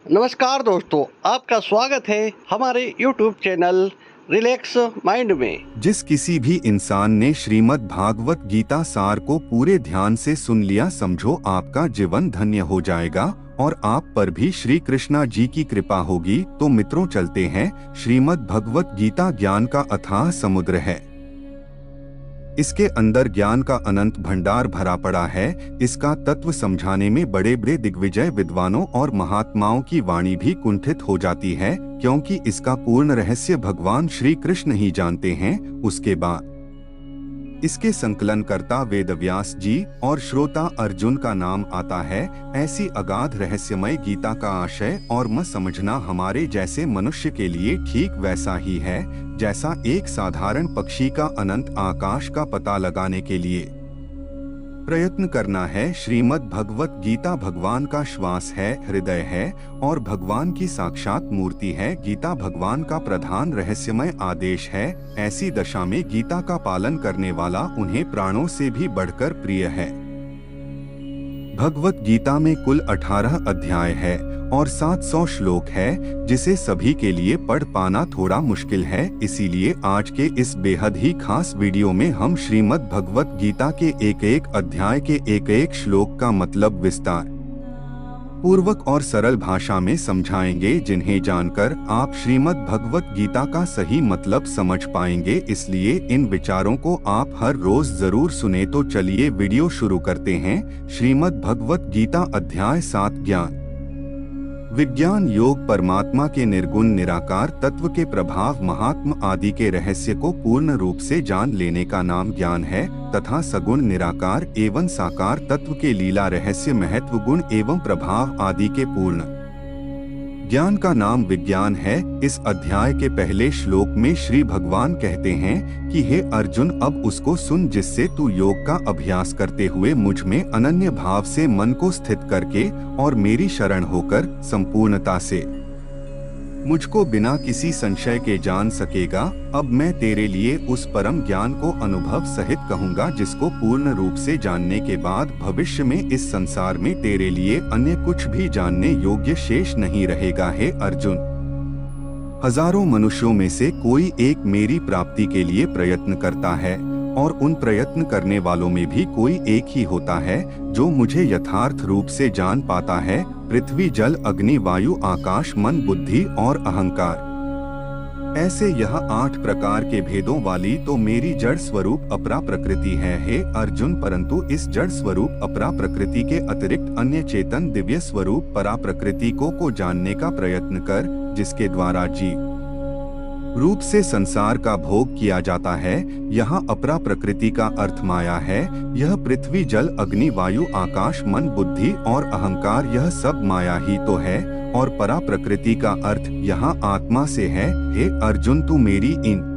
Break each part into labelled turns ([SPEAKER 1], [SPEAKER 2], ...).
[SPEAKER 1] नमस्कार दोस्तों, आपका स्वागत है हमारे YouTube चैनल रिलैक्स माइंड में।
[SPEAKER 2] जिस किसी भी इंसान ने श्रीमद् भागवत गीता सार को पूरे ध्यान से सुन लिया, समझो आपका जीवन धन्य हो जाएगा और आप पर भी श्री कृष्णा जी की कृपा होगी। तो मित्रों, चलते हैं। श्रीमद् भगवत गीता ज्ञान का अथाह समुद्र है। इसके अंदर ज्ञान का अनंत भंडार भरा पड़ा है। इसका तत्व समझाने में बड़े बड़े दिग्विजय विद्वानों और महात्माओं की वाणी भी कुंठित हो जाती है, क्योंकि इसका पूर्ण रहस्य भगवान श्री कृष्ण ही जानते हैं। उसके बाद इसके संकलनकर्ता वेदव्यास जी और श्रोता अर्जुन का नाम आता है। ऐसी अगाध रहस्यमय गीता का आशय और समझना हमारे जैसे मनुष्य के लिए ठीक वैसा ही है जैसा एक साधारण पक्षी का अनंत आकाश का पता लगाने के लिए प्रयत्न करना है। श्रीमद् भगवत गीता भगवान का श्वास है, हृदय है और भगवान की साक्षात मूर्ति है। गीता भगवान का प्रधान रहस्यमय आदेश है। ऐसी दशा में गीता का पालन करने वाला उन्हें प्राणों से भी बढ़कर प्रिय है। भगवत गीता में कुल 18 अध्याय है और 700 श्लोक है, जिसे सभी के लिए पढ़ पाना थोड़ा मुश्किल है। इसीलिए आज के इस बेहद ही खास वीडियो में हम श्रीमद् भगवत गीता के एक एक अध्याय के एक एक श्लोक का मतलब विस्तार पूर्वक और सरल भाषा में समझाएंगे, जिन्हें जानकर आप श्रीमद् भगवत गीता का सही मतलब समझ पाएंगे। इसलिए इन विचारों को आप हर रोज जरूर सुने। तो चलिए वीडियो शुरू करते हैं। श्रीमद् भगवत गीता अध्याय 7 ज्ञान विज्ञान योग परमात्मा के निर्गुण निराकार तत्व के प्रभाव महात्म आदि के रहस्य को पूर्ण रूप से जान लेने का नाम ज्ञान है, तथा सगुण निराकार एवं साकार तत्व के लीला रहस्य महत्व गुण एवं प्रभाव आदि के पूर्ण ज्ञान का नाम विज्ञान है। इस अध्याय के पहले श्लोक में श्री भगवान कहते हैं कि हे अर्जुन, अब उसको सुन जिससे तू योग का अभ्यास करते हुए मुझ में अनन्य भाव से मन को स्थित करके और मेरी शरण होकर संपूर्णता से मुझको बिना किसी संशय के जान सकेगा। अब मैं तेरे लिए उस परम ज्ञान को अनुभव सहित कहूँगा, जिसको पूर्ण रूप से जानने के बाद भविष्य में इस संसार में तेरे लिए अन्य कुछ भी जानने योग्य शेष नहीं रहेगा। हे अर्जुन, हजारों मनुष्यों में से कोई एक मेरी प्राप्ति के लिए प्रयत्न करता है और उन प्रयत्न करने वालों में भी कोई एक ही होता है जो मुझे यथार्थ रूप से जान पाता है। पृथ्वी, जल, अग्नि, वायु, आकाश, मन, बुद्धि और अहंकार, ऐसे यह 8 प्रकार के भेदों वाली तो मेरी जड़ स्वरूप अपरा प्रकृति है। हे अर्जुन, परंतु इस जड़ स्वरूप अपरा प्रकृति के अतिरिक्त अन्य चेतन दिव्य स्वरूप परा प्रकृति को जानने का प्रयत्न कर, जिसके द्वारा जीव रूप से संसार का भोग किया जाता है। यहाँ अपरा प्रकृति का अर्थ माया है। यह पृथ्वी, जल, अग्नि, वायु, आकाश, मन, बुद्धि और अहंकार, यह सब माया ही तो है। और परा प्रकृति का अर्थ यहाँ आत्मा से है। हे अर्जुन, तू मेरी इन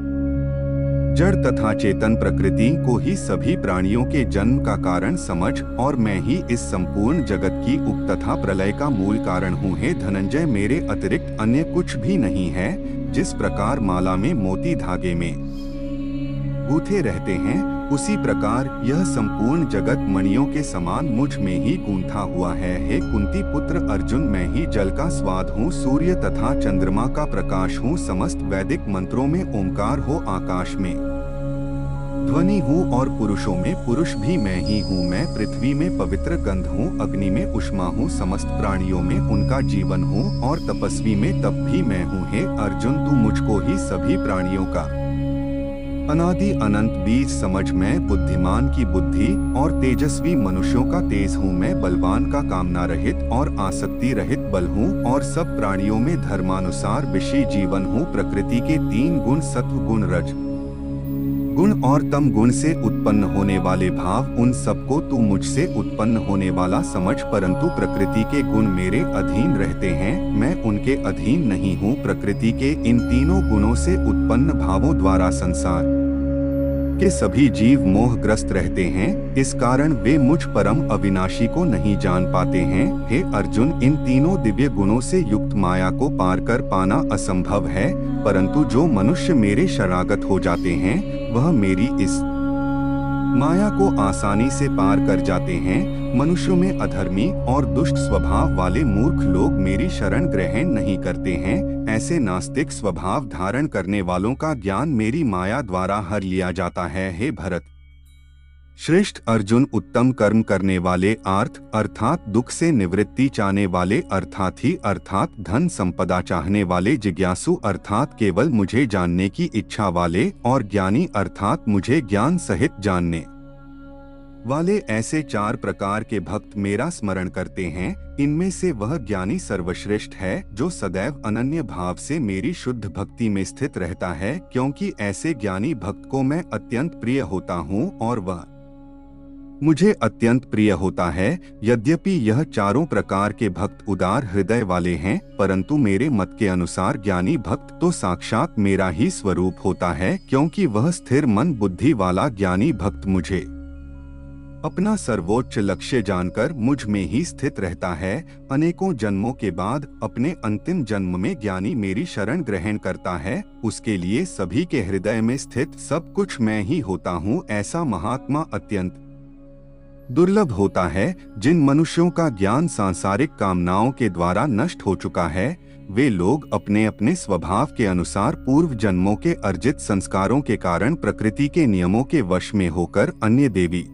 [SPEAKER 2] जड़ तथा चेतन प्रकृति को ही सभी प्राणियों के जन्म का कारण समझ, और मैं ही इस संपूर्ण जगत की उप तथा प्रलय का मूल कारण हूँ। हे धनंजय, मेरे अतिरिक्त अन्य कुछ भी नहीं है। जिस प्रकार माला में मोती धागे में गूंथे रहते हैं, उसी प्रकार यह संपूर्ण जगत मणियों के समान मुझ में ही गूंथा हुआ है। हे कुंती पुत्र अर्जुन, मैं ही जल का स्वाद हूँ, सूर्य तथा चंद्रमा का प्रकाश हूँ, समस्त वैदिक मंत्रों में ओंकार हो, आकाश में ध्वनि हूँ और पुरुषों में पुरुष भी मैं ही हूँ। मैं पृथ्वी में पवित्र गंध हूँ, अग्नि में उष्मा हूँ, समस्त प्राणियों में उनका जीवन हूँ और तपस्वी में तप भी मैं हूँ। हे अर्जुन, तू मुझको ही सभी प्राणियों का अनादि अनंत बीज समझ। मैं बुद्धिमान की बुद्धि और तेजस्वी मनुष्यों का तेज हूँ। मैं बलवान का कामना रहित और आसक्ति रहित बल हूँ और सब प्राणियों में धर्मानुसार विषयी जीवन हूँ। प्रकृति के 3 गुण सत्व गुण, रज गुण और तम गुण से उत्पन्न होने वाले भाव, उन सबको तू मुझसे उत्पन्न होने वाला समझ, परंतु प्रकृति के गुण मेरे अधीन रहते हैं, मैं उनके अधीन नहीं हूँ। प्रकृति के इन तीनों गुणों से उत्पन्न भावों द्वारा संसार के सभी जीव मोहग्रस्त रहते हैं। इस कारण वे मुझ परम अविनाशी को नहीं जान पाते हैं। हे अर्जुन, इन तीनों दिव्य गुणों से युक्त माया को पार कर पाना असंभव है, परंतु जो मनुष्य मेरे शरणागत हो जाते हैं, वह मेरी इस माया को आसानी से पार कर जाते हैं। मनुष्यों में अधर्मी और दुष्ट स्वभाव वाले मूर्ख लोग मेरी शरण ग्रहण नहीं करते हैं। ऐसे नास्तिक स्वभाव धारण करने वालों का ज्ञान मेरी माया द्वारा हर लिया जाता है। हे भरत श्रेष्ठ अर्जुन, उत्तम कर्म करने वाले आर्थ अर्थात दुख से निवृत्ति चाहने वाले अर्थार्थी अर्थात धन संपदा चाहने वाले, जिज्ञासु अर्थात केवल मुझे जानने की इच्छा वाले, और ज्ञानी अर्थात मुझे ज्ञान सहित जानने वाले, ऐसे 4 प्रकार के भक्त मेरा स्मरण करते हैं। इनमें से वह ज्ञानी सर्वश्रेष्ठ है जो सदैव अनन्य भाव से मेरी शुद्ध भक्ति में स्थित रहता है, क्योंकि ऐसे ज्ञानी भक्त को मैं अत्यंत प्रिय होता हूँ और वह मुझे अत्यंत प्रिय होता है। यद्यपि यह 4 प्रकार के भक्त उदार हृदय वाले हैं, परंतु मेरे मत के अनुसार ज्ञानी भक्त तो साक्षात मेरा ही स्वरूप होता है, क्योंकि वह स्थिर मन बुद्धि वाला ज्ञानी भक्त मुझे अपना सर्वोच्च लक्ष्य जानकर मुझ में ही स्थित रहता है। अनेकों जन्मों के बाद अपने अंतिम जन्म में ज्ञानी मेरी शरण ग्रहण करता है। उसके लिए सभी के हृदय में स्थित सब कुछ मैं ही होता हूँ। ऐसा महात्मा अत्यंत दुर्लभ होता है। जिन मनुष्यों का ज्ञान सांसारिक कामनाओं के द्वारा नष्ट हो चुका है, वे लोग अपने अपने स्वभाव के अनुसार पूर्व जन्मों के अर्जित संस्कारों के कारण प्रकृति के नियमों के वश में होकर अन्य देवी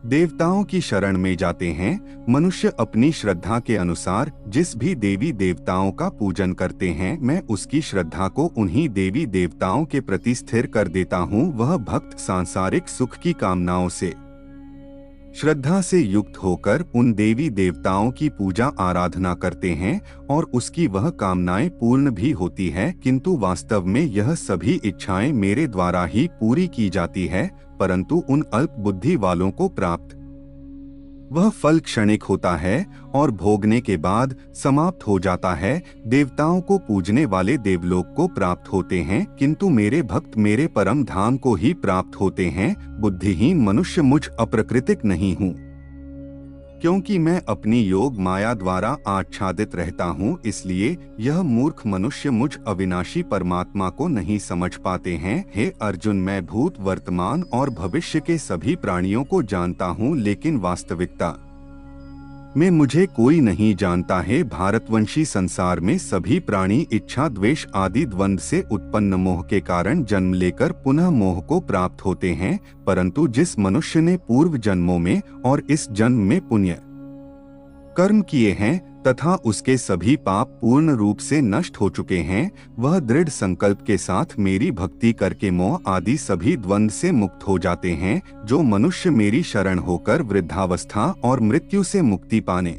[SPEAKER 2] देवताओं की शरण में जाते हैं। मनुष्य अपनी श्रद्धा के अनुसार जिस भी देवी देवताओं का पूजन करते हैं, मैं उसकी श्रद्धा को उन्हीं देवी देवताओं के प्रति स्थिर कर देता हूँ। वह भक्त सांसारिक सुख की कामनाओं से श्रद्धा से युक्त होकर उन देवी देवताओं की पूजा आराधना करते हैं और उसकी वह कामनाएं पूर्ण भी होती है, किंतु वास्तव में यह सभी इच्छाएं मेरे द्वारा ही पूरी की जाती है, परंतु उन अल्प बुद्धि वालों को प्राप्त वह फल क्षणिक होता है और भोगने के बाद समाप्त हो जाता है। देवताओं को पूजने वाले देवलोक को प्राप्त होते हैं, किंतु मेरे भक्त मेरे परम धाम को ही प्राप्त होते हैं। बुद्धिहीन मनुष्य मुझ अप्राकृतिक नहीं हूँ, क्योंकि मैं अपनी योग माया द्वारा आच्छादित रहता हूँ, इसलिए यह मूर्ख मनुष्य मुझ अविनाशी परमात्मा को नहीं समझ पाते हैं। हे अर्जुन, मैं भूत वर्तमान और भविष्य के सभी प्राणियों को जानता हूँ, लेकिन वास्तविकता में मुझे कोई नहीं जानता है। भारतवंशी संसार में सभी प्राणी इच्छा द्वेष आदि द्वंद्व से उत्पन्न मोह के कारण जन्म लेकर पुनः मोह को प्राप्त होते हैं, परंतु जिस मनुष्य ने पूर्व जन्मों में और इस जन्म में पुण्य कर्म किए हैं तथा उसके सभी पाप पूर्ण रूप से नष्ट हो चुके हैं, वह दृढ़ संकल्प के साथ मेरी भक्ति करके मोह आदि सभी द्वंद्व से मुक्त हो जाते हैं। जो मनुष्य मेरी शरण होकर वृद्धावस्था और मृत्यु से मुक्ति पाने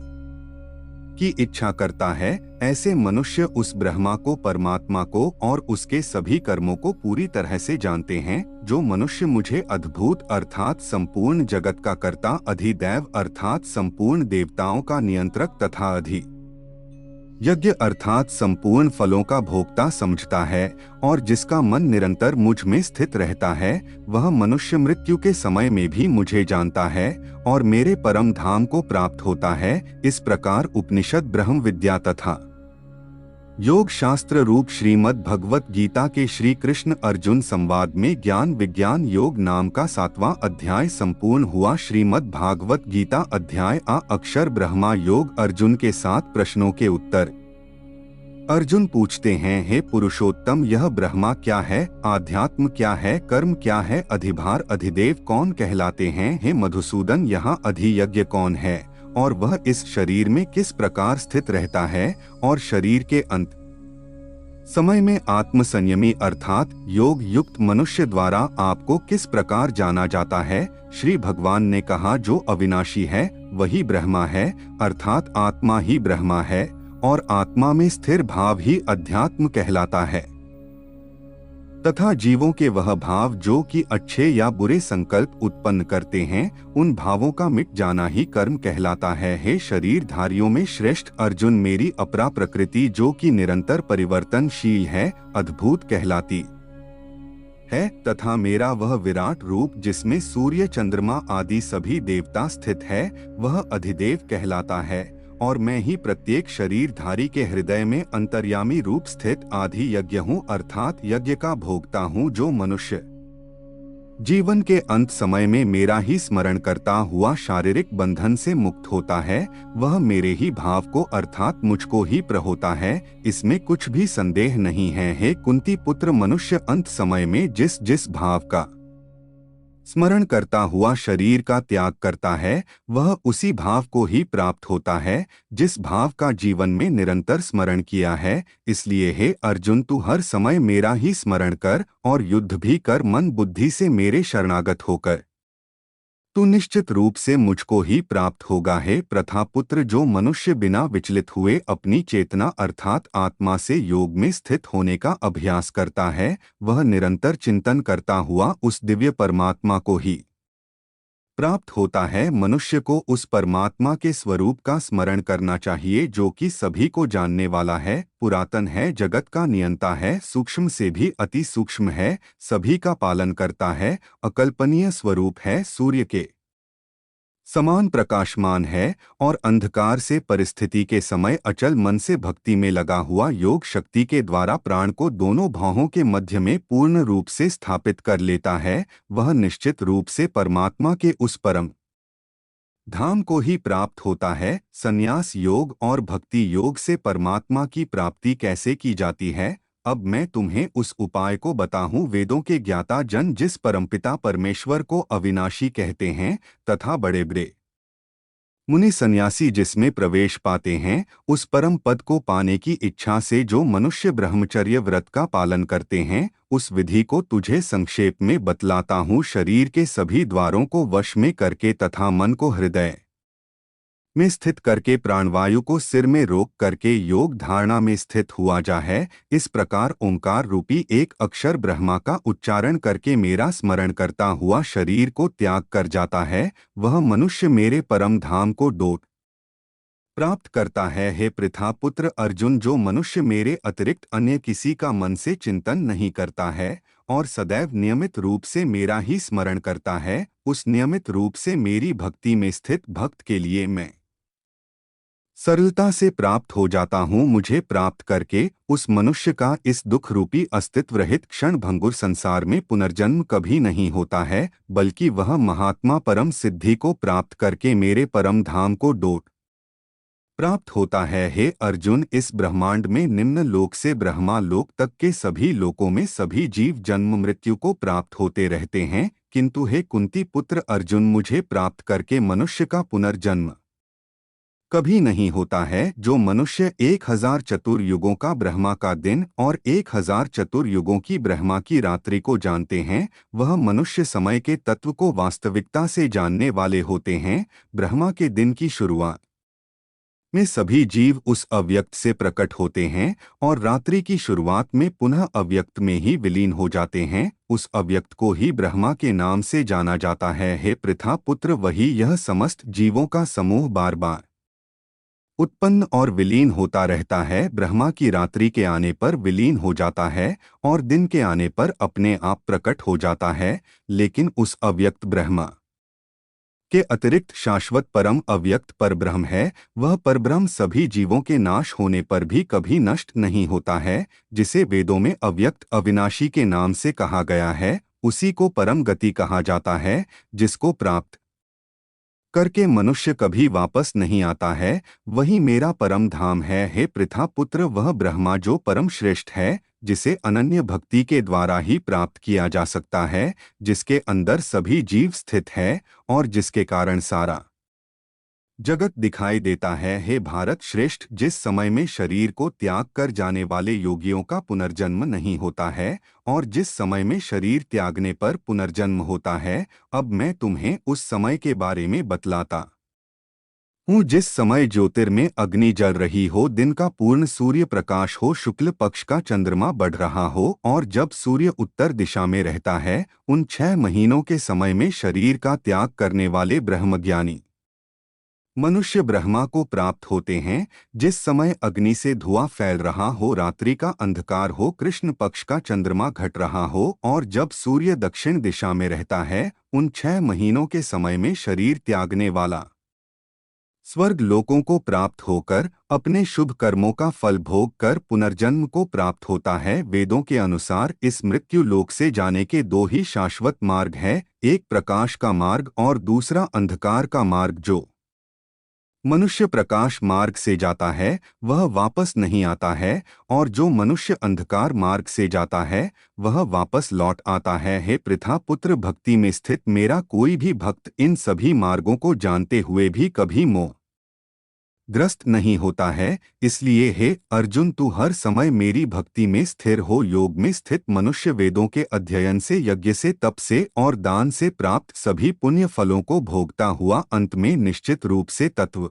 [SPEAKER 2] की इच्छा करता है, ऐसे मनुष्य उस ब्रह्मा को, परमात्मा को और उसके सभी कर्मों को पूरी तरह से जानते हैं। जो मनुष्य मुझे अद्भुत अर्थात संपूर्ण जगत का कर्ता, अधिदैव अर्थात संपूर्ण देवताओं का नियंत्रक तथा यज्ञ अर्थात संपूर्ण फलों का भोक्ता समझता है और जिसका मन निरंतर मुझ में स्थित रहता है, वह मनुष्य मृत्यु के समय में भी मुझे जानता है और मेरे परम धाम को प्राप्त होता है। इस प्रकार उपनिषद, ब्रह्म विद्या तथा योग शास्त्र रूप श्रीमद् भगवत गीता के श्री कृष्ण अर्जुन संवाद में ज्ञान विज्ञान योग नाम का 7वां अध्याय संपूर्ण हुआ। श्रीमद् भागवत गीता अध्याय आ अक्षर ब्रह्मा योग। अर्जुन के 7 प्रश्नों के उत्तर। अर्जुन पूछते हैं, हे पुरुषोत्तम, यह ब्रह्मा क्या है, आध्यात्म क्या है, कर्म क्या है, अधिभार अधिदेव कौन कहलाते हैं। हे मधुसूदन, यहाँ अधियज्ञ कौन है और वह इस शरीर में किस प्रकार स्थित रहता है और शरीर के अंत समय में आत्मसंयमी अर्थात योग युक्त मनुष्य द्वारा आपको किस प्रकार जाना जाता है। श्री भगवान ने कहा, जो अविनाशी है वही ब्रह्मा है, अर्थात आत्मा ही ब्रह्मा है और आत्मा में स्थिर भाव ही अध्यात्म कहलाता है तथा जीवों के वह भाव जो कि अच्छे या बुरे संकल्प उत्पन्न करते हैं, उन भावों का मिट जाना ही कर्म कहलाता है। हे शरीरधारियों में श्रेष्ठ अर्जुन, मेरी अपरा प्रकृति जो कि निरंतर परिवर्तनशील है, अद्भुत कहलाती है तथा मेरा वह विराट रूप जिसमें सूर्य चंद्रमा आदि सभी देवता स्थित है, वह अधिदेव कहलाता है और मैं ही प्रत्येक शरीरधारी के हृदय में अंतर्यामी रूप स्थित आदि यज्ञ हूँ, अर्थात यज्ञ का भोगता हूँ। जो मनुष्य जीवन के अंत समय में मेरा ही स्मरण करता हुआ शारीरिक बंधन से मुक्त होता है। वह मेरे ही भाव को अर्थात मुझको ही प्रहोता है, इसमें कुछ भी संदेह नहीं है। हे कुंती पुत्र, मनुष्य अंत समय में जिस जिस भाव का स्मरण करता हुआ शरीर का त्याग करता है, वह उसी भाव को ही प्राप्त होता है जिस भाव का जीवन में निरंतर स्मरण किया है। इसलिए हे अर्जुन, तू हर समय मेरा ही स्मरण कर और युद्ध भी कर, मन बुद्धि से मेरे शरणागत होकर तू निश्चित रूप से मुझको ही प्राप्त होगा। हे प्रथापुत्र, जो मनुष्य बिना विचलित हुए अपनी चेतना अर्थात आत्मा से योग में स्थित होने का अभ्यास करता है, वह निरंतर चिंतन करता हुआ उस दिव्य परमात्मा को ही प्राप्त होता है। मनुष्य को उस परमात्मा के स्वरूप का स्मरण करना चाहिए जो कि सभी को जानने वाला है, पुरातन है, जगत का नियंता है, सूक्ष्म से भी अति सूक्ष्म है, सभी का पालन करता है, अकल्पनीय स्वरूप है, सूर्य के समान प्रकाशमान है और अंधकार से परिस्थिति के समय अचल मन से भक्ति में लगा हुआ योग शक्ति के द्वारा प्राण को दोनों भौहों के मध्य में पूर्ण रूप से स्थापित कर लेता है। वह निश्चित रूप से परमात्मा के उस परम धाम को ही प्राप्त होता है। संन्यास योग और भक्ति योग से परमात्मा की प्राप्ति कैसे की जाती है, अब मैं तुम्हें उस उपाय को बताऊं। वेदों के ज्ञाता जन जिस परमपिता परमेश्वर को अविनाशी कहते हैं तथा बड़े बड़े मुनि सन्यासी जिसमें प्रवेश पाते हैं, उस परम पद को पाने की इच्छा से जो मनुष्य ब्रह्मचर्य व्रत का पालन करते हैं, उस विधि को तुझे संक्षेप में बतलाता हूँ। शरीर के सभी द्वारों को वश में करके तथा मन को हृदय में स्थित करके प्राणवायु को सिर में रोक करके योग धारणा में स्थित हुआ जा है। इस प्रकार ओंकार रूपी एक अक्षर ब्रह्मा का उच्चारण करके मेरा स्मरण करता हुआ शरीर को त्याग कर जाता है। वह मनुष्य मेरे परम धाम को डोट प्राप्त करता है। हे पृथा पुत्र अर्जुन, जो मनुष्य मेरे अतिरिक्त अन्य किसी का मन से चिंतन नहीं करता है और सदैव नियमित रूप से मेरा ही स्मरण करता है, उस नियमित रूप से मेरी भक्ति में स्थित भक्त के लिए मैं सरलता से प्राप्त हो जाता हूँ। मुझे प्राप्त करके उस मनुष्य का इस दुख रूपी अस्तित्व रहित क्षण भंगुर संसार में पुनर्जन्म कभी नहीं होता है, बल्कि वह महात्मा परम सिद्धि को प्राप्त करके मेरे परम धाम को डोट प्राप्त होता है। हे अर्जुन, इस ब्रह्मांड में निम्न लोक से ब्रह्मा लोक तक के सभी लोकों में सभी जीव जन्म मृत्यु को प्राप्त होते रहते हैं, किंतु हे कुंती पुत्र अर्जुन, मुझे प्राप्त करके मनुष्य का पुनर्जन्म कभी नहीं होता है। जो मनुष्य 1000 चतुर्युगों का ब्रह्मा का दिन और 1000 चतुर्युगों की ब्रह्मा की रात्रि को जानते हैं, वह मनुष्य समय के तत्व को वास्तविकता से जानने वाले होते हैं। ब्रह्मा के दिन की शुरुआत में सभी जीव उस अव्यक्त से प्रकट होते हैं और रात्रि की शुरुआत में पुनः अव्यक्त में ही विलीन हो जाते हैं। उस अव्यक्त को ही ब्रह्मा के नाम से जाना जाता है। हे पृथा पुत्र, वही यह समस्त जीवों का समूह बार बार उत्पन्न और विलीन होता रहता है। ब्रह्मा की रात्रि के आने पर विलीन हो जाता है और दिन के आने पर अपने आप प्रकट हो जाता है, लेकिन उस अव्यक्त ब्रह्मा के अतिरिक्त शाश्वत परम अव्यक्त परब्रह्म है। वह परब्रह्म सभी जीवों के नाश होने पर भी कभी नष्ट नहीं होता है, जिसे वेदों में अव्यक्त अविनाशी के नाम से कहा गया है। उसी को परम गति कहा जाता है, जिसको प्राप्त करके मनुष्य कभी वापस नहीं आता है। वही मेरा परम धाम है। हे पृथा पुत्र, वह ब्रह्मा जो परम श्रेष्ठ है, जिसे अनन्य भक्ति के द्वारा ही प्राप्त किया जा सकता है, जिसके अंदर सभी जीव स्थित है और जिसके कारण सारा जगत दिखाई देता है। हे भारत श्रेष्ठ, जिस समय में शरीर को त्याग कर जाने वाले योगियों का पुनर्जन्म नहीं होता है और जिस समय में शरीर त्यागने पर पुनर्जन्म होता है, अब मैं तुम्हें उस समय के बारे में बतलाता हूँ। जिस समय ज्योतिर्मय अग्नि जल रही हो, दिन का पूर्ण सूर्य प्रकाश हो, शुक्ल पक्ष का चंद्रमा बढ़ रहा हो और जब सूर्य उत्तर दिशा में रहता है, उन 6 महीनों के समय में शरीर का त्याग करने वाले ब्रह्मज्ञानी मनुष्य ब्रह्मा को प्राप्त होते हैं। जिस समय अग्नि से धुआं फैल रहा हो, रात्रि का अंधकार हो, कृष्ण पक्ष का चंद्रमा घट रहा हो और जब सूर्य दक्षिण दिशा में रहता है, उन 6 महीनों के समय में शरीर त्यागने वाला स्वर्ग लोकों को प्राप्त होकर अपने शुभ कर्मों का फल भोग कर पुनर्जन्म को प्राप्त होता है। वेदों के अनुसार इस मृत्यु लोक से जाने के दो ही शाश्वत मार्ग है, एक प्रकाश का मार्ग और दूसरा अंधकार का मार्ग। जो मनुष्य प्रकाश मार्ग से जाता है वह वापस नहीं आता है, और जो मनुष्य अंधकार मार्ग से जाता है वह वापस लौट आता है। हे पृथा पुत्र, भक्ति में स्थित मेरा कोई भी भक्त इन सभी मार्गों को जानते हुए भी कभी मोह ग्रस्त नहीं होता है। इसलिए हे अर्जुन, तू हर समय मेरी भक्ति में स्थिर हो। योग में स्थित मनुष्य वेदों के अध्ययन से, यज्ञ से, तप से और दान से प्राप्त सभी पुण्य फलों को भोगता हुआ अंत में निश्चित रूप से तत्व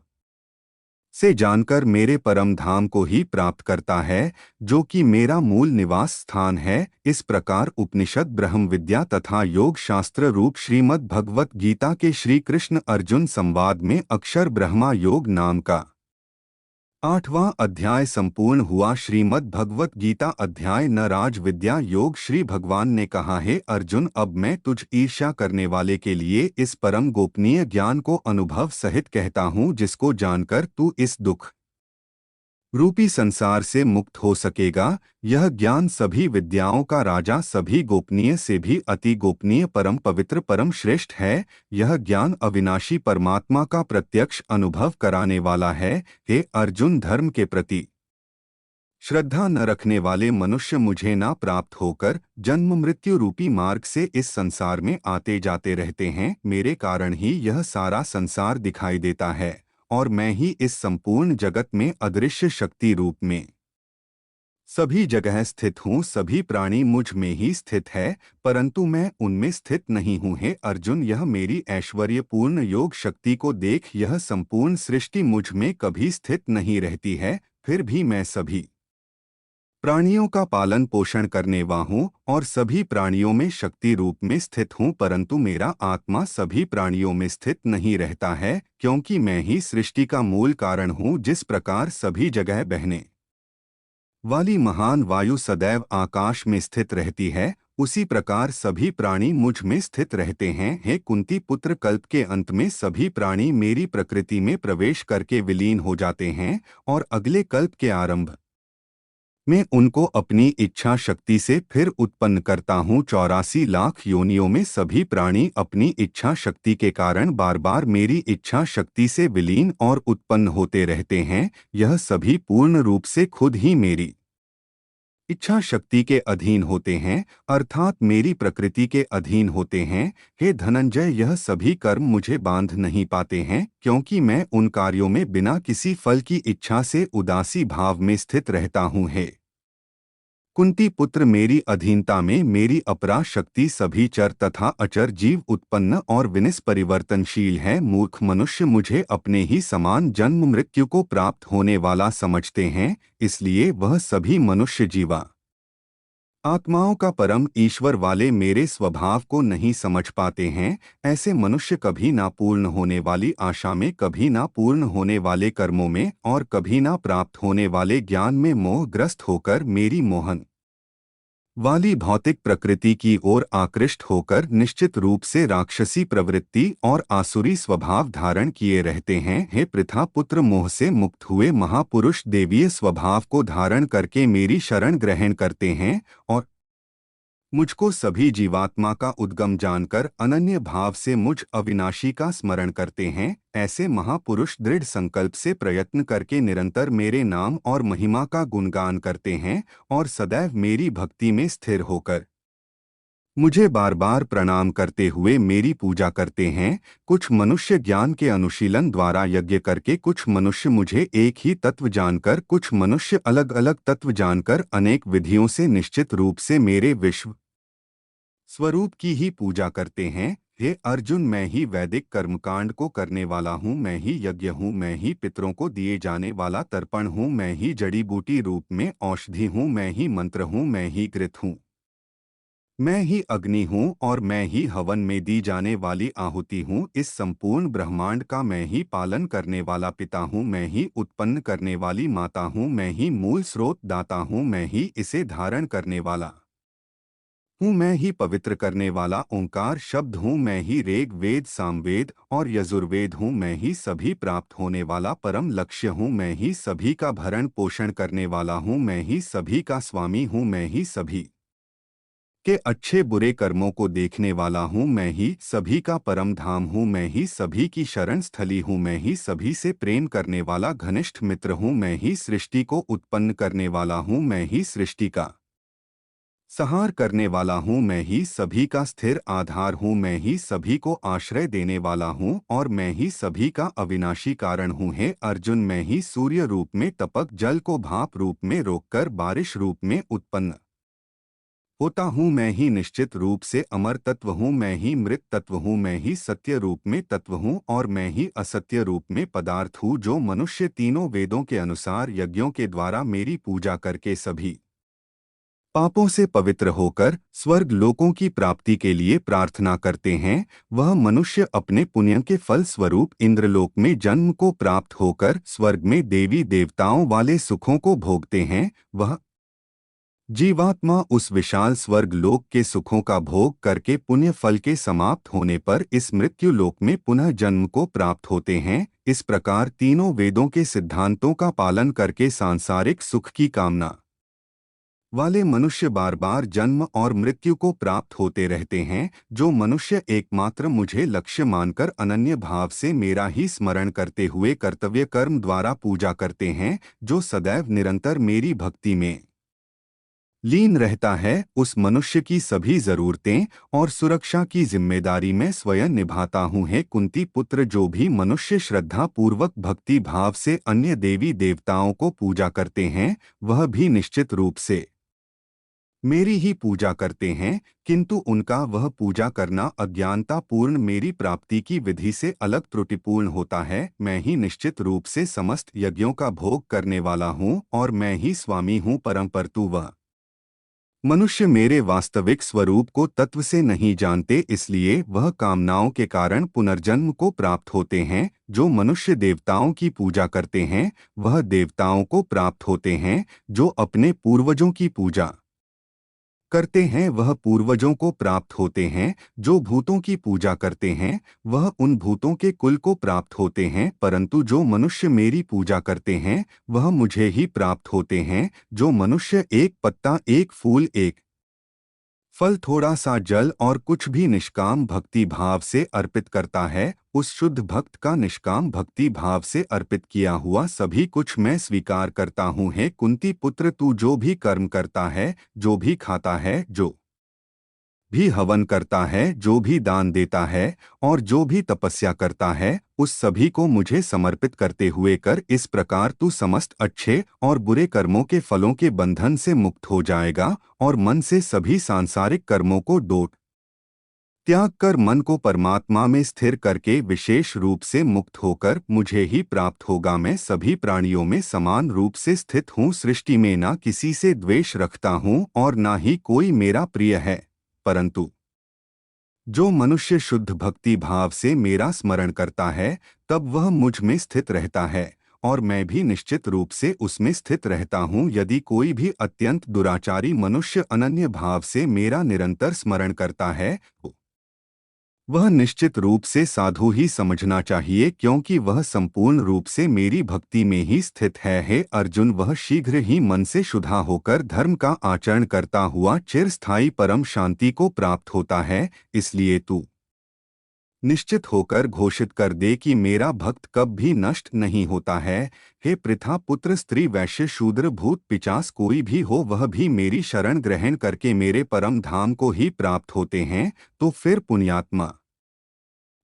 [SPEAKER 2] से जानकर मेरे परम धाम को ही प्राप्त करता है, जो कि मेरा मूल निवास स्थान है। इस प्रकार उपनिषद, ब्रह्म विद्या तथा योग शास्त्र रूप श्रीमद् भगवत गीता के श्री कृष्ण अर्जुन संवाद में अक्षर ब्रह्मा योग नाम का 8वां अध्याय संपूर्ण हुआ। श्रीमद् भगवत गीता अध्याय न राज विद्या योग। श्री भगवान ने कहा, हे अर्जुन, अब मैं तुझ ईर्ष्या करने वाले के लिए इस परम गोपनीय ज्ञान को अनुभव सहित कहता हूँ, जिसको जानकर तू इस दुख रूपी संसार से मुक्त हो सकेगा। यह ज्ञान सभी विद्याओं का राजा, सभी गोपनीय से भी अति गोपनीय, परम पवित्र, परम श्रेष्ठ है। यह ज्ञान अविनाशी परमात्मा का प्रत्यक्ष अनुभव कराने वाला है। हे अर्जुन, धर्म के प्रति श्रद्धा न रखने वाले मनुष्य मुझे ना प्राप्त होकर जन्म मृत्यु रूपी मार्ग से इस संसार में आते जाते रहते हैं। मेरे कारण ही यह सारा संसार दिखाई देता है, और मैं ही इस संपूर्ण जगत में अदृश्य शक्ति रूप में सभी जगह स्थित हूँ। सभी प्राणी मुझ में ही स्थित है, परंतु मैं उनमें स्थित नहीं हूँ। हे अर्जुन, यह मेरी ऐश्वर्यपूर्ण योग शक्ति को देख। यह संपूर्ण सृष्टि मुझ में कभी स्थित नहीं रहती है, फिर भी मैं सभी प्राणियों का पालन पोषण करने वाला हूँ और सभी प्राणियों में शक्ति रूप में स्थित हूँ। परंतु मेरा आत्मा सभी प्राणियों में स्थित नहीं रहता है, क्योंकि मैं ही सृष्टि का मूल कारण हूँ। जिस प्रकार सभी जगह बहने वाली महान वायु सदैव आकाश में स्थित रहती है, उसी प्रकार सभी प्राणी मुझ में स्थित रहते हैं। हे कुंती पुत्र, कल्प के अंत में सभी प्राणी मेरी प्रकृति में प्रवेश करके विलीन हो जाते हैं, और अगले कल्प के आरंभ मैं उनको अपनी इच्छा शक्ति से फिर उत्पन्न करता हूँ। 84 लाख योनियों में सभी प्राणी अपनी इच्छा शक्ति के कारण बार बार मेरी इच्छा शक्ति से विलीन और उत्पन्न होते रहते हैं। यह सभी पूर्ण रूप से खुद ही मेरी इच्छा शक्ति के अधीन होते हैं, अर्थात मेरी प्रकृति के अधीन होते हैं। हे धनंजय, यह सभी कर्म मुझे बांध नहीं पाते हैं, क्योंकि मैं उन कार्यों में बिना किसी फल की इच्छा से उदासी भाव में स्थित रहता हूँ। हे कुंती पुत्र, मेरी अधीनता में मेरी अपरा शक्ति सभी चर तथा अचर जीव उत्पन्न और विनिस परिवर्तनशील है। मूर्ख मनुष्य मुझे अपने ही समान जन्म मृत्यु को प्राप्त होने वाला समझते हैं, इसलिए वह सभी मनुष्य जीवा आत्माओं का परम ईश्वर वाले मेरे स्वभाव को नहीं समझ पाते हैं। ऐसे मनुष्य कभी ना पूर्ण होने वाली आशा में, कभी ना पूर्ण होने वाले कर्मों में और कभी ना प्राप्त होने वाले ज्ञान में मोहग्रस्त होकर मेरी मोहन वाली भौतिक प्रकृति की ओर आकृष्ट होकर निश्चित रूप से राक्षसी प्रवृत्ति और आसुरी स्वभाव धारण किए रहते हैं। हे पृथा पुत्र, मोह से मुक्त हुए महापुरुष देवीय स्वभाव को धारण करके मेरी शरण ग्रहण करते हैं और मुझको सभी जीवात्मा का उद्गम जानकर अनन्य भाव से मुझ अविनाशी का स्मरण करते हैं। ऐसे महापुरुष दृढ़ संकल्प से प्रयत्न करके निरंतर मेरे नाम और महिमा का गुणगान करते हैं और सदैव मेरी भक्ति में स्थिर होकर मुझे बार बार प्रणाम करते हुए मेरी पूजा करते हैं। कुछ मनुष्य ज्ञान के अनुशीलन द्वारा यज्ञ करके, कुछ मनुष्य मुझे एक ही तत्व जानकर, कुछ मनुष्य अलग अलग तत्व जानकर अनेक विधियों से निश्चित रूप से मेरे विश्व स्वरूप की ही पूजा करते हैं। हे अर्जुन, मैं ही वैदिक कर्मकांड को करने वाला हूँ, मैं ही यज्ञ हूँ, मैं ही पितरों को दिए जाने वाला तर्पण हूँ, मैं ही जड़ी बूटी रूप में औषधि हूँ, मैं ही मंत्र हूँ, मैं ही कृत हूँ, मैं ही अग्नि हूँ और मैं ही हवन में दी जाने वाली आहुति हूँ। इस संपूर्ण ब्रह्मांड का मैं ही पालन करने वाला पिता हूँ, मैं ही उत्पन्न करने वाली माता हूँ, मैं ही मूल स्रोत दाता हूँ, मैं ही इसे धारण करने वाला हूँ मैं ही पवित्र करने वाला ओंकार शब्द हूँ मैं ही ऋग वेद सामवेद और यजुर्वेद हूँ मैं ही सभी प्राप्त होने वाला परम लक्ष्य हूँ मैं ही सभी का भरण पोषण करने वाला हूँ मैं ही सभी का स्वामी हूँ मैं ही सभी के अच्छे बुरे कर्मों को देखने वाला हूँ मैं ही सभी का परम धाम हूँ मैं ही सभी की शरण स्थली हूँ मैं ही सभी से प्रेम करने वाला घनिष्ठ मित्र हूँ मैं ही सृष्टि को उत्पन्न करने वाला हूँ मैं ही सृष्टि का संहार करने वाला हूँ मैं ही सभी का स्थिर आधार हूँ मैं ही सभी को आश्रय देने वाला हूँ और मैं ही सभी का अविनाशी कारण हूँ हे अर्जुन मैं ही सूर्य रूप में तपक जल को भाप रूप में रोककर बारिश रूप में उत्पन्न होता हूँ मैं ही निश्चित रूप से अमर तत्व हूँ मैं ही मृत तत्व हूँ मैं ही सत्य रूप में तत्व हूँ और मैं ही असत्य रूप में पदार्थ हूँ जो मनुष्य तीनों वेदों के अनुसार यज्ञों के द्वारा मेरी पूजा करके सभी पापों से पवित्र होकर स्वर्ग लोकों की प्राप्ति के लिए प्रार्थना करते हैं वह मनुष्य अपने पुण्य के फल स्वरूप इंद्रलोक में जन्म को प्राप्त होकर स्वर्ग में देवी देवताओं वाले सुखों को भोगते हैं वह जीवात्मा उस विशाल स्वर्ग लोक के सुखों का भोग करके पुण्य फल के समाप्त होने पर इस मृत्यु लोक में पुनः जन्म को प्राप्त होते हैं इस प्रकार तीनों वेदों के सिद्धांतों का पालन करके सांसारिक सुख की कामना वाले मनुष्य बार बार जन्म और मृत्यु को प्राप्त होते रहते हैं जो मनुष्य एकमात्र मुझे लक्ष्य मानकर अनन्य भाव से मेरा ही स्मरण करते हुए कर्तव्य कर्म द्वारा पूजा करते हैं जो सदैव निरंतर मेरी भक्ति में लीन रहता है उस मनुष्य की सभी जरूरतें और सुरक्षा की जिम्मेदारी मैं स्वयं निभाता हूँ हे कुंती पुत्र जो भी मनुष्य श्रद्धा पूर्वक भक्ति भाव से अन्य देवी देवताओं को पूजा करते हैं वह भी निश्चित रूप से मेरी ही पूजा करते हैं किंतु उनका वह पूजा करना अज्ञानता पूर्ण मेरी प्राप्ति की विधि से अलग त्रुटिपूर्ण होता है मैं ही निश्चित रूप से समस्त यज्ञों का भोग करने वाला हूँ और मैं ही स्वामी हूँ परंतु वह मनुष्य मेरे वास्तविक स्वरूप को तत्व से नहीं जानते इसलिए वह कामनाओं के कारण पुनर्जन्म को प्राप्त होते हैं जो मनुष्य देवताओं की पूजा करते हैं वह देवताओं को प्राप्त होते हैं जो अपने पूर्वजों की पूजा करते हैं वह पूर्वजों को प्राप्त होते हैं जो भूतों की पूजा करते हैं वह उन भूतों के कुल को प्राप्त होते हैं परंतु जो मनुष्य मेरी पूजा करते हैं वह मुझे ही प्राप्त होते हैं जो मनुष्य एक पत्ता एक फूल एक फल थोड़ा सा जल और कुछ भी निष्काम भक्ति भाव से अर्पित करता है उस शुद्ध भक्त का निष्काम भक्ति भाव से अर्पित किया हुआ सभी कुछ मैं स्वीकार करता हूँ हे कुंती पुत्र तू जो भी कर्म करता है जो भी खाता है जो भी हवन करता है जो भी दान देता है और जो भी तपस्या करता है उस सभी को मुझे समर्पित करते हुए कर इस प्रकार तू समस्त अच्छे और बुरे कर्मों के फलों के बंधन से मुक्त हो जाएगा और मन से सभी सांसारिक कर्मों को त्याग कर मन को परमात्मा में स्थिर करके विशेष रूप से मुक्त होकर मुझे ही प्राप्त होगा मैं सभी प्राणियों में समान रूप से स्थित हूँ सृष्टि में ना किसी से द्वेष रखता हूँ और ना ही कोई मेरा प्रिय है परंतु जो मनुष्य शुद्ध भक्ति भाव से मेरा स्मरण करता है तब वह मुझ में स्थित रहता है और मैं भी निश्चित रूप से उसमें स्थित रहता हूँ यदि कोई भी अत्यंत दुराचारी मनुष्य अनन्य भाव से मेरा निरंतर स्मरण करता है तो वह निश्चित रूप से साधु ही समझना चाहिए क्योंकि वह संपूर्ण रूप से मेरी भक्ति में ही स्थित है हे अर्जुन वह शीघ्र ही मन से शुद्धा होकर धर्म का आचरण करता हुआ चिरस्थायी परम शांति को प्राप्त होता है इसलिए तू निश्चित होकर घोषित कर दे कि मेरा भक्त कब भी नष्ट नहीं होता है हे पृथा पुत्र स्त्री वैश्य शूद्र भूत पिचास कोई भी हो वह भी मेरी शरण ग्रहण करके मेरे परम धाम को ही प्राप्त होते हैं तो फिर पुण्यात्मा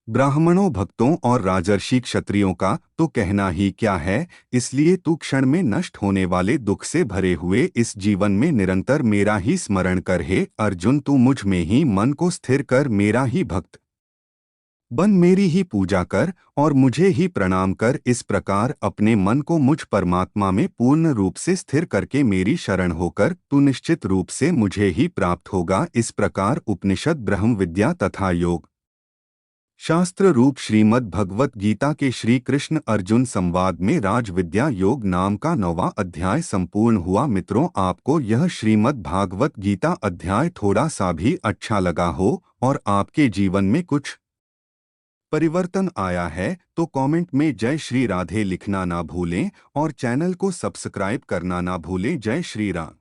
[SPEAKER 2] ब्राह्मणों भक्तों और राजर्षि क्षत्रियों का तो कहना ही क्या है इसलिए तू क्षण में नष्ट होने वाले दुख से भरे हुए इस जीवन में निरंतर मेरा ही स्मरण कर हे अर्जुन तू मुझ में ही मन को स्थिर कर मेरा ही भक्त बन मेरी ही पूजा कर और मुझे ही प्रणाम कर इस प्रकार अपने मन को मुझ परमात्मा में पूर्ण रूप से स्थिर करके मेरी शरण होकर तू निश्चित रूप से मुझे ही प्राप्त होगा इस प्रकार उपनिषद ब्रह्म विद्या तथा योग शास्त्र रूप श्रीमद् भगवत गीता के श्री कृष्ण अर्जुन संवाद में राज विद्या योग नाम का 9वां अध्याय संपूर्ण हुआ। मित्रों, आपको यह श्रीमद् भागवत गीता अध्याय थोड़ा सा भी अच्छा लगा हो और आपके जीवन में कुछ परिवर्तन आया है तो कमेंट में जय श्री राधे लिखना ना भूलें और चैनल को सब्सक्राइब करना ना भूलें। जय श्री राम।